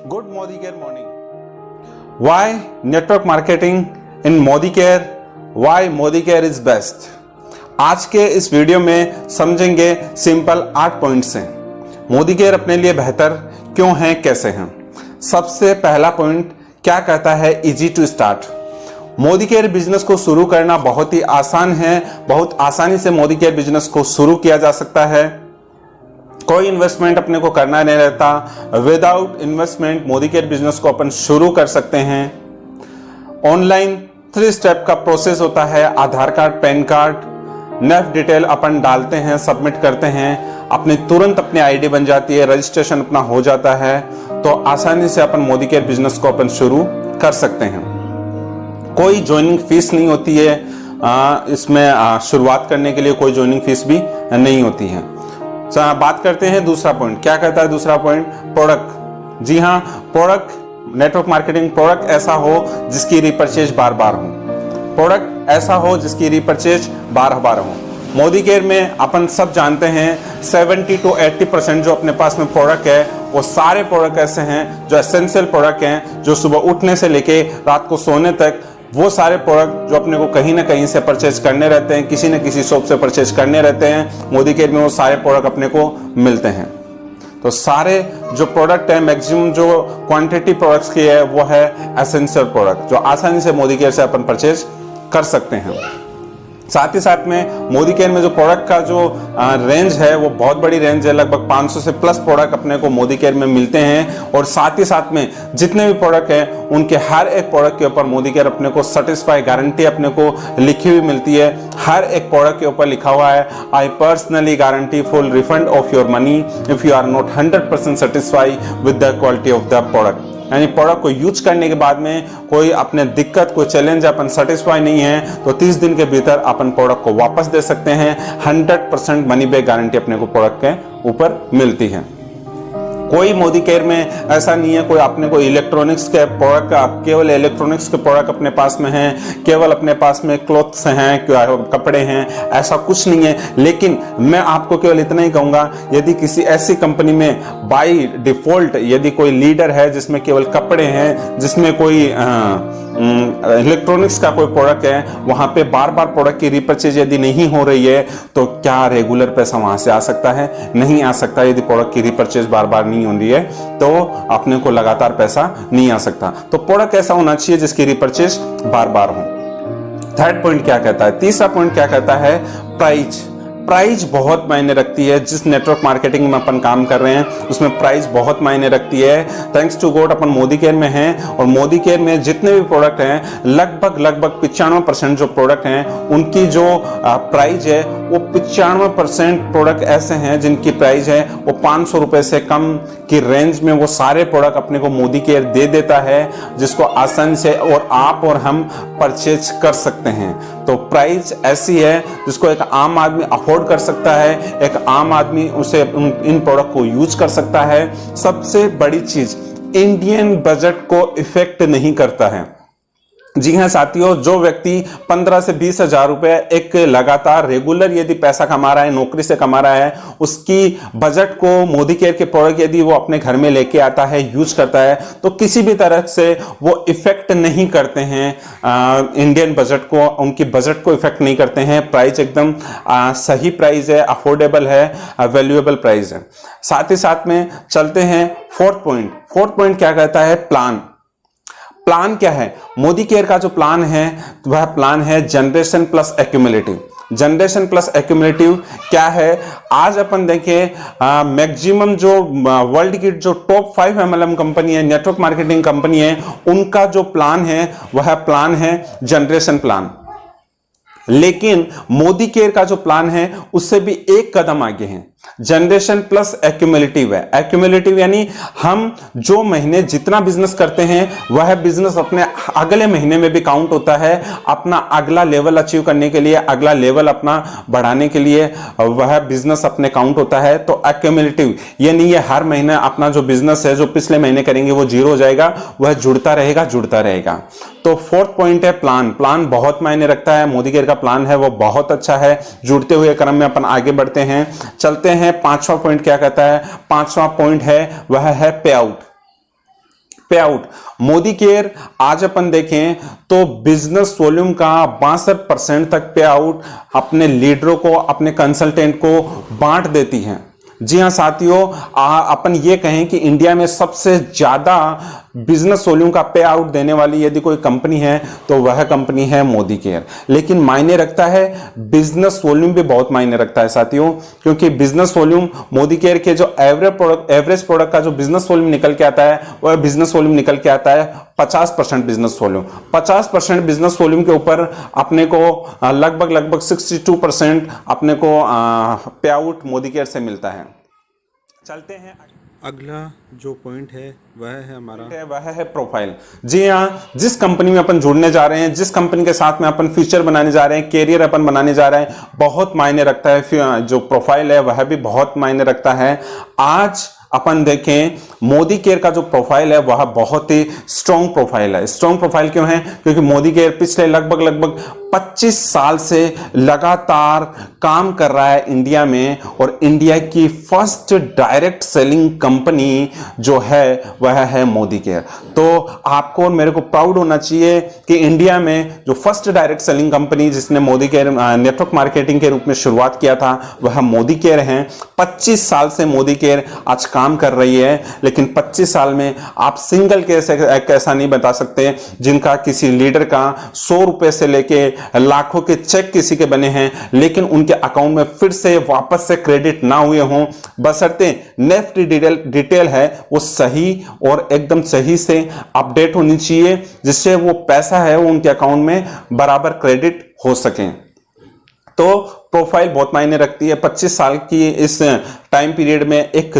Good Modi Care morning. Why network marketing in Modi Care? Why Modi Care is best? आज के इस video में समझेंगे simple 8 points हैं। मोदी केयर अपने लिए बेहतर क्यों है, कैसे हैं। सबसे पहला पॉइंट क्या कहता है, easy to start. Modi care business को शुरू करना बहुत ही आसान है। बहुत आसानी से मोदी केयर बिजनेस को शुरू किया जा सकता है। कोई इन्वेस्टमेंट अपने को करना नहीं रहता। Without investment Modi care business को अपन शुरू कर सकते हैं। ऑनलाइन 3 स्टेप का प्रोसेस होता है। आधार कार्ड, पैन कार्ड, नेफ डिटेल अपन डालते हैं, सबमिट करते हैं, अपने तुरंत अपनी आईडी बन जाती है, रजिस्ट्रेशन अपना हो जाता है। तो आसानी से अपन मोदी केयर बिजनेस को अपन शुरू कर सकते हैं। कोई ज्वाइनिंग फीस नहीं होती है इसमें। शुरुआत करने के लिए कोई ज्वाइनिंग फीस भी नहीं होती है। बात करते हैं दूसरा पॉइंट। क्या कहता है दूसरा पॉइंट, प्रोडक्ट। जी हाँ, प्रोडक्ट, नेटवर्क मार्केटिंग प्रोडक्ट ऐसा हो जिसकी रीपर्चेज बार बार हो। प्रोडक्ट ऐसा हो जिसकी रीपर्चेज बार बार हो। मोदी केयर में अपन सब जानते हैं 70 to 80% जो अपने पास में प्रोडक्ट है वो सारे प्रोडक्ट ऐसे हैं जो एसेंशियल प्रोडक्ट हैं, जो सुबह उठने से लेके रात को सोने तक वो सारे प्रोडक्ट जो अपने को कहीं ना कहीं से परचेज करने रहते हैं, किसी न किसी शॉप से परचेज करने रहते हैं। मोदी केयर में वो सारे प्रोडक्ट अपने को मिलते हैं। तो सारे जो प्रोडक्ट है, मैक्सिमम जो क्वांटिटी प्रोडक्ट्स की है वो है एसेंशियल प्रोडक्ट, जो आसानी से मोदी केयर से अपन परचेज कर सकते हैं। साथ ही साथ में मोदी केयर में जो प्रोडक्ट का जो रेंज है वो बहुत बड़ी रेंज है। लगभग 500 से प्लस प्रोडक्ट अपने को मोदी केयर में मिलते हैं। और साथ ही साथ में जितने भी प्रोडक्ट हैं उनके हर एक प्रोडक्ट के ऊपर मोदी केयर अपने को सेटिस्फाई गारंटी अपने को लिखी हुई मिलती है। हर एक प्रोडक्ट के ऊपर लिखा हुआ है, I personally guarantee full refund of your money if you are not 100% satisfy with the quality of the product. यानी प्रोडक्ट को यूज करने के बाद में कोई अपने दिक्कत, कोई चैलेंज अपन सेटिस्फाई नहीं है तो 30 दिन के भीतर अपन प्रोडक्ट को वापस दे सकते हैं। 100% मनी बैक गारंटी अपने को प्रोडक्ट के ऊपर मिलती है। कोई मोदी केयर में ऐसा नहीं है कोई अपने को इलेक्ट्रॉनिक्स के प्रोडक्ट, केवल इलेक्ट्रॉनिक्स के प्रोडक्ट अपने पास में हैं, केवल अपने पास में क्लॉथ्स हैं, कपड़े हैं, ऐसा कुछ नहीं है। लेकिन मैं आपको केवल इतना ही कहूंगा, यदि किसी ऐसी कंपनी में बाय डिफॉल्ट यदि कोई लीडर है जिसमें केवल कपड़े हैं, जिसमें कोई इलेक्ट्रॉनिक्स का कोई प्रोडक्ट है, वहां पे बार बार प्रोडक्ट की रीपर्चेज यदि नहीं हो रही है तो क्या रेगुलर पैसा वहां से आ सकता है? नहीं आ सकता। यदि प्रोडक्ट की रीपर्चेज बार बार नहीं हो रही है तो अपने को लगातार पैसा नहीं आ सकता। तो प्रोडक्ट ऐसा होना चाहिए जिसकी रीपर्चेज बार बार हो। थर्ड पॉइंट क्या कहता है, तीसरा पॉइंट क्या कहता है, प्राइस। प्राइस बहुत मायने रखती है। जिस नेटवर्क मार्केटिंग में अपन काम कर रहे हैं उसमें प्राइस बहुत मायने रखती है। थैंक्स टू गॉड अपन मोदी केयर में हैं और मोदी केयर में जितने भी प्रोडक्ट हैं लगभग 95% जो प्रोडक्ट हैं उनकी जो प्राइस है वो 95% प्रोडक्ट ऐसे हैं जिनकी प्राइस है वो 500 रुपए से कम की रेंज में वो सारे प्रोडक्ट अपने को मोदी केयर दे देता है, जिसको आसानी से और आप और हम परचेज कर सकते हैं। तो प्राइस ऐसी है जिसको एक आम आदमी अफोर्ड कर सकता है, एक आम आदमी उसे इन प्रोडक्ट को यूज कर सकता है। सबसे बड़ी चीज, इंडियन बजट को इफेक्ट नहीं करता है। जी हाँ साथियों, जो व्यक्ति 15 से 20 हजार रुपए एक लगातार रेगुलर यदि पैसा कमा रहा है, नौकरी से कमा रहा है, उसकी बजट को मोदी केयर के प्रोडक्ट यदि वो अपने घर में लेके आता है, यूज करता है, तो किसी भी तरह से वो इफेक्ट नहीं करते हैं इंडियन बजट को, उनकी बजट को इफेक्ट नहीं करते हैं। प्राइस एकदम सही प्राइस है, अफोर्डेबल है, वैल्यूएबल प्राइस है। साथ ही साथ में चलते हैं फोर्थ पॉइंट। फोर्थ पॉइंट क्या कहता है, प्लान। प्लान क्या है? मोदी केयर का जो प्लान है वह प्लान है generation plus accumulative. Generation plus accumulative क्या है? आज अपन देखें मैक्सिमम जो वर्ल्ड की जो टॉप 5 MLM कंपनी है, नेटवर्क मार्केटिंग कंपनी है, उनका जो प्लान है वह प्लान है जनरेशन प्लान। लेकिन मोदी केयर का जो प्लान है उससे भी एक कदम आगे है, जनरेशन प्लस एक्यूमुलेटिव है। एक्यूमुलेटिव यानी हम जो महीने जितना बिजनेस करते हैं वह बिजनेस अपने अगले महीने में भी काउंट होता है। अपना अगला लेवल अचीव करने के लिए, अगला लेवल अपना बढ़ाने के लिए वह बिजनेस अपने काउंट होता है। तो एक्यूमुलेटिव ये नहीं है हर महीने अपना जो बिजनेस है जो पिछले महीने करेंगे वो जीरो हो जाएगा, वह जुड़ता रहेगा जुड़ता रहेगा। तो फोर्थ पॉइंट है प्लान। प्लान बहुत मायने रखता है। मोदी केयर का प्लान है वो बहुत अच्छा है। जुड़ते हुए क्रम में अपन आगे बढ़ते हैं, चलते हैं। पांचवा पॉइंट क्या कहता है? पांचवा पॉइंट है वह है पे आउट। पे आउट। मोदी केयर आज अपन देखें तो बिजनेस वॉल्यूम का 62% तक पे आउट अपने लीडरों को, अपने कंसल्टेंट को बांट देती है। जी हां साथियों, अपन ये कहें कि इंडिया में सबसे ज्यादा बिजनेस वॉल्यूम का पे आउट देने वाली यदि कोई कंपनी है तो वह कंपनी है मोदी केयर। लेकिन मायने रखता है बिजनेस वॉल्यूम भी बहुत मायने रखता है साथियों, क्योंकि बिजनेस वॉल्यूम मोदी केयर के जो एवरेज प्रोडक्ट का जो बिजनेस वॉल्यूम निकल के आता है वह बिजनेस वॉल्यूम निकल के आता है 50% बिजनेस वॉल्यूम। 50% बिजनेस वॉल्यूम के ऊपर अपने को लगभग 62% अपने को पे आउट मोदी केयर से मिलता है। चलते हैं अगला जो पॉइंट है वह है प्रोफाइल। जी हाँ, जिस कंपनी में अपन जुड़ने जा रहे हैं, जिस कंपनी के साथ में अपन फ्यूचर बनाने जा रहे हैं, कैरियर अपन बनाने जा रहे हैं, बहुत मायने रखता है। जो प्रोफाइल है वह भी बहुत मायने रखता है। आज अपन देखें मोदी केयर का जो प्रोफाइल है वह बहुत ही स्ट्रॉन्ग प्रोफाइल है। स्ट्रॉन्ग प्रोफाइल क्यों है? क्योंकि मोदी केयर पिछले लगभग 25 साल से लगातार काम कर रहा है इंडिया में, और इंडिया की फर्स्ट डायरेक्ट सेलिंग कंपनी जो है वह है मोदी केयर। तो आपको और मेरे को प्राउड होना चाहिए कि इंडिया में जो फर्स्ट डायरेक्ट सेलिंग कंपनी जिसने मोदी केयर नेटवर्क मार्केटिंग के रूप में शुरुआत किया था वह मोदी केयर है। 25 साल से मोदी केयर आज काम कर रही है, लेकिन 25 साल में आप सिंगल केस ऐसा नहीं बता सकते जिनका किसी लीडर का 100 रुपए से लेके लाखों के चेक किसी के बने हैं लेकिन उनके अकाउंट में फिर से वापस से क्रेडिट ना हुए हों, बशर्ते नेफ्ट डिटेल है वो सही और एकदम सही से अपडेट होनी चाहिए, जिससे वो पैसा है वो उनके अकाउंट में बराबर क्रेडिट हो सके। तो प्रोफाइल बहुत मायने रखती है। 25 साल की इस टाइम पीरियड में एक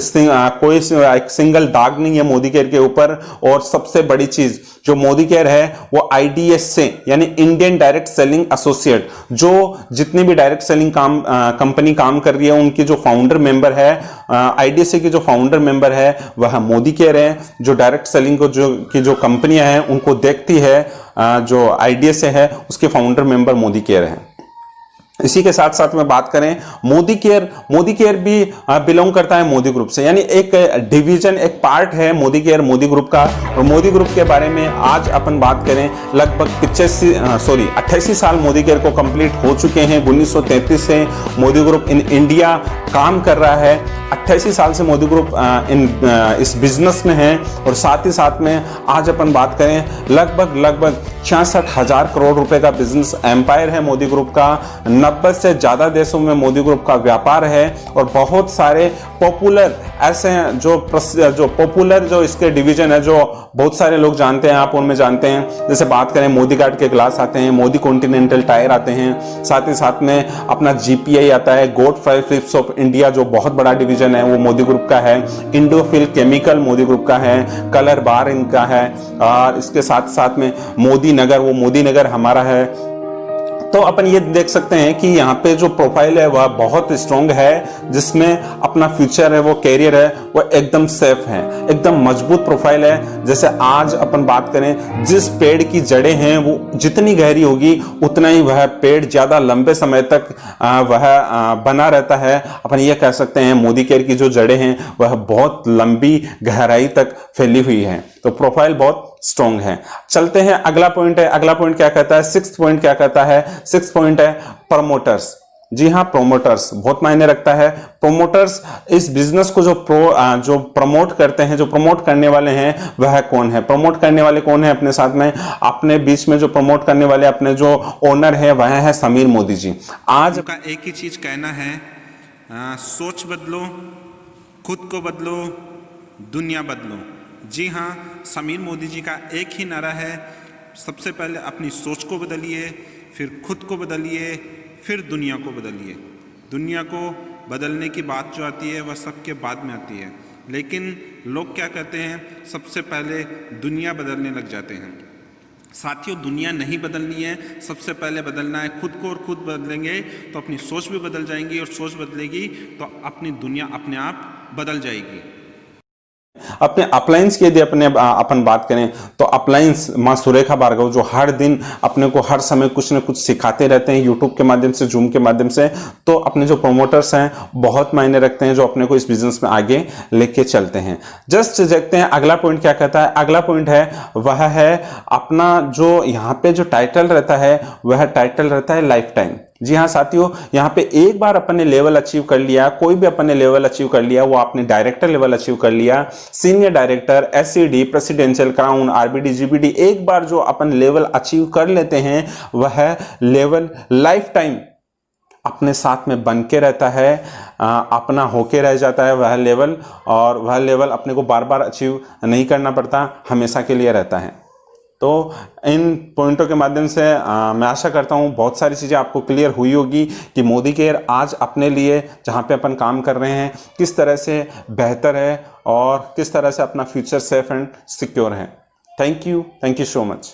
सिंगल दाग नहीं है मोदी केयर के ऊपर। और सबसे बड़ी चीज जो मोदी केयर है वो आईडीएस से, यानी इंडियन डायरेक्ट सेलिंग एसोसिएट, जो जितनी भी डायरेक्ट सेलिंग कंपनी काम कर रही है उनकी जो फाउंडर मेंबर है, आईडीएस की जो फाउंडर मेंबर है वह मोदी केयर है। जो डायरेक्ट सेलिंग को जो कंपनियां हैं उनको देखती है, जो आईडीएस है उसके फाउंडर मेंबर मोदी केयर है। इसी के साथ साथ में बात करें मोदी केयर भी बिलोंग करता है मोदी ग्रुप से, यानी एक डिवीजन, एक पार्ट है मोदी केयर मोदी ग्रुप का। और मोदी ग्रुप के बारे में आज अपन बात करें, लगभग 88 साल मोदी केयर को कंप्लीट हो चुके हैं। 1933 से मोदी ग्रुप इन इंडिया काम कर रहा है। 88 साल से मोदी ग्रुप इस बिजनेस में है। और साथ ही साथ में आज अपन बात करें लगभग 66,000 करोड़ रुपए का बिजनेस एम्पायर है मोदी ग्रुप का। 90 से ज्यादा देशों में मोदी ग्रुप का व्यापार है। और बहुत सारे पॉपुलर ऐसे हैं जो पॉपुलर जो इसके डिवीजन है, जो बहुत सारे लोग जानते हैं, आप उनमें जानते हैं। जैसे बात करें मोदी गार्ड के ग्लास आते हैं, मोदी कॉन्टिनेंटल टायर आते हैं, साथ ही साथ में अपना जीपीआई आता है, गोडफ्राई फिलिप्स ऑफ इंडिया जो बहुत बड़ा डिवीजन है वो मोदी ग्रुप का है। इंडोफिल केमिकल मोदी ग्रुप का है, कलर बार इनका है। और इसके साथ साथ में मोदी नगर, वो मोदी नगर हमारा है। तो अपन ये देख सकते हैं कि यहाँ पे जो प्रोफाइल है वह बहुत स्ट्रॉन्ग है, जिसमें अपना फ्यूचर है, वो कैरियर है, वो एकदम सेफ है, एकदम मजबूत प्रोफाइल है। जैसे आज अपन बात करें, जिस पेड़ की जड़ें हैं वो जितनी गहरी होगी उतना ही वह पेड़ ज्यादा लंबे समय तक वह बना रहता है। अपन ये कह सकते हैं मोदी केयर की जो जड़ें हैं वह बहुत लंबी गहराई तक फैली हुई है। तो प्रोफाइल बहुत स्ट्रॉन्ग है। चलते हैं, अगला पॉइंट है। अगला पॉइंट क्या कहता है? 6th पॉइंट क्या कहता है? 6th पॉइंट है प्रमोटर्स। जी हाँ, प्रोमोटर्स बहुत मायने रखता है। प्रोमोटर्स इस बिजनेस को जो प्रमोट करते हैं, जो प्रमोट करने वाले हैं वह कौन है? प्रमोट करने वाले कौन है अपने साथ में? अपने बीच में जो प्रमोट करने वाले अपने जो ओनर है वह है समीर मोदी जी। आज का एक ही चीज कहना है, सोच बदलो, खुद को बदलो, दुनिया बदलो। जी हाँ, समीर मोदी जी का एक ही नारा है, सबसे पहले अपनी सोच को बदलिए, फिर खुद को बदलिए, फिर दुनिया को बदलिए। दुनिया को बदलने की बात जो आती है वह सबके बाद में आती है, लेकिन लोग क्या कहते हैं, सबसे पहले दुनिया बदलने लग जाते हैं। साथियों, दुनिया नहीं बदलनी है, सबसे पहले बदलना है खुद को। और खुद बदलेंगे तो अपनी सोच भी बदल जाएंगी, और सोच बदलेगी तो अपनी दुनिया अपने आप बदल जाएगी। अपने अपलाइंस की यदि अपन बात करें तो अपलाइंस माँ सुरेखा भार्गव जो हर दिन अपने को हर समय कुछ न कुछ सिखाते रहते हैं यूट्यूब के माध्यम से, जूम के माध्यम से। तो अपने जो प्रोमोटर्स हैं बहुत मायने रखते हैं, जो अपने को इस बिजनेस में आगे लेके चलते हैं। जस्ट देखते हैं अगला पॉइंट क्या कहता है। अगला पॉइंट है वह है अपना जो यहाँ पे जो टाइटल रहता है वह टाइटल रहता है लाइफ टाइम। जी हाँ साथियों, यहाँ पे एक बार अपन ने लेवल अचीव कर लिया, कोई भी अपन ने लेवल अचीव कर लिया, वो आपने डायरेक्टर लेवल अचीव कर लिया, senior director, SCD, presidential, crown, RBD, GBD, एक बार जो अपन लेवल अचीव कर लेते हैं वह लेवल लाइफ टाइम अपने साथ में बन के रहता है, अपना होके रह जाता है वह लेवल। और वह लेवल अपने को बार बार अचीव नहीं करना पड़ता, हमेशा के लिए रहता है। तो इन पॉइंटों के माध्यम से मैं आशा करता हूँ बहुत सारी चीज़ें आपको क्लियर हुई होगी कि मोदी केयर आज अपने लिए जहाँ पे अपन काम कर रहे हैं किस तरह से बेहतर है और किस तरह से अपना फ्यूचर सेफ एंड सिक्योर है। Thank you so much.